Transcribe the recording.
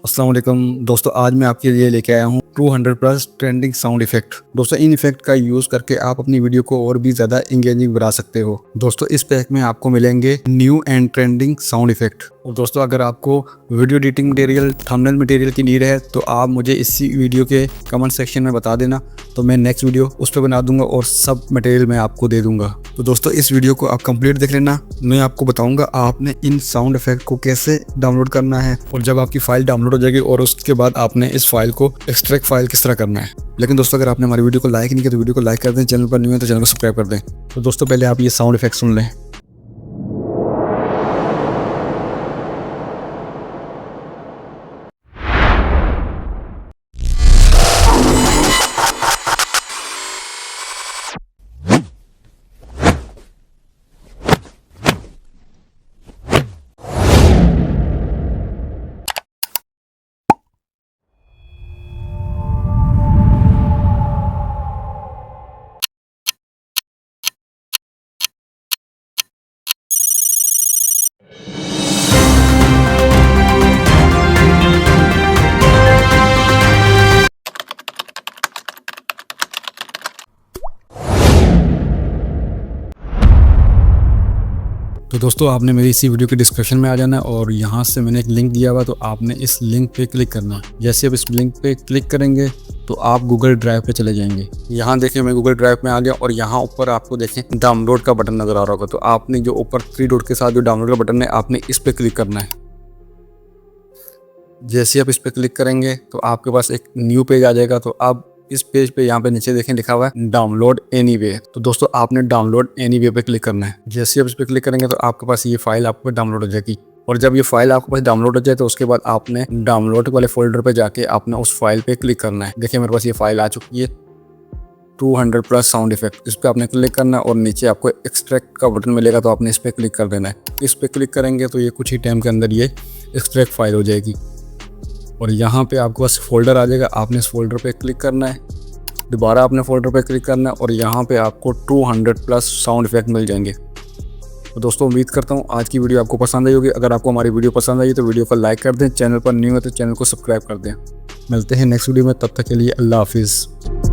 अस्सलाम वालेकुम दोस्तों, आज मैं आपके लिए लेके आया हूँ 200 प्लस ट्रेंडिंग साउंड इफेक्ट। दोस्तों, इन इफेक्ट का यूज़ करके आप अपनी वीडियो को और भी ज़्यादा इंगेजिंग बना सकते हो। दोस्तों, इस पैक में आपको मिलेंगे new and trending sound effect. और दोस्तों, अगर आपको video editing material, thumbnail material की नीड है तो आप मुझे इसी वीडियो के कमेंट सेक्शन में बता देना, तो मैं नेक्स्ट वीडियो उस पर बना दूंगा और सब मटेरियल मैं आपको दे दूंगा। तो दोस्तों, इस वीडियो को आप कंप्लीट देख लेना। मैं आपको बताऊंगा आपने इन साउंड इफेक्ट को कैसे डाउनलोड करना है, और जब आपकी फाइल डाउनलोड हो जाएगी और उसके बाद आपने इस फाइल को एक्सट्रैक्ट फाइल किस तरह करना है। लेकिन दोस्तों, अगर आपने हमारी वीडियो को लाइक नहीं किया तो वीडियो को लाइक कर दें, चैनल पर न्यू है तो चैनल को सब्सक्राइब कर दें। तो दोस्तों, पहले आप ये साउंड इफेक्ट सुन लें। तो दोस्तों, आपने मेरी इसी वीडियो के डिस्क्रिप्शन में आ जाना है और यहाँ से मैंने एक लिंक दिया हुआ, तो आपने इस लिंक पे क्लिक करना है। जैसे आप इस लिंक पे क्लिक करेंगे तो आप गूगल ड्राइव पे चले जाएंगे। यहाँ देखें, मैं गूगल ड्राइव में आ गया और यहाँ ऊपर आपको देखें डाउनलोड का बटन नज़र आ रहा होगा। तो आपने जो ऊपर 3 डॉट के साथ जो डाउनलोड का बटन है, आपने इस पर क्लिक करना है। जैसे आप इस पर क्लिक करेंगे तो आपके पास एक न्यू पेज आ जाएगा। तो आप इस पेज पे यहाँ पे नीचे देखें लिखा हुआ है डाउनलोड एनीवे। तो दोस्तों, आपने डाउनलोड एनीवे पे क्लिक करना है। जैसे आप इस पे क्लिक करेंगे तो आपके पास ये फाइल आपको डाउनलोड हो जाएगी। और जब ये फाइल आपके पास डाउनलोड हो जाए तो उसके बाद आपने डाउनलोड वाले फोल्डर पे जाके आपने उस फाइल पे क्लिक करना है। देखिए, मेरे पास ये फाइल आ चुकी है 200 प्लस साउंड इफेक्ट। इस पर आपने क्लिक करना है और नीचे आपको एक्सट्रैक्ट का बटन मिलेगा, तो आपने इस पर क्लिक कर देना है। इस पर क्लिक करेंगे तो ये कुछ ही टाइम के अंदर ये एक्सट्रैक्ट फाइल हो जाएगी और यहाँ पे आपके पास फोल्डर आ जाएगा। आपने इस फोल्डर पे क्लिक करना है, दोबारा आपने फोल्डर पे क्लिक करना है और यहाँ पे आपको 200 प्लस साउंड इफेक्ट मिल जाएंगे। तो दोस्तों, उम्मीद करता हूँ आज की वीडियो आपको पसंद आई होगी। अगर आपको हमारी वीडियो पसंद आई तो वीडियो को लाइक कर दें, चैनल पर न्यू है तो चैनल को सब्सक्राइब कर दें। मिलते हैं नेक्स्ट वीडियो में, तब तक के लिए अल्लाह हाफिज़।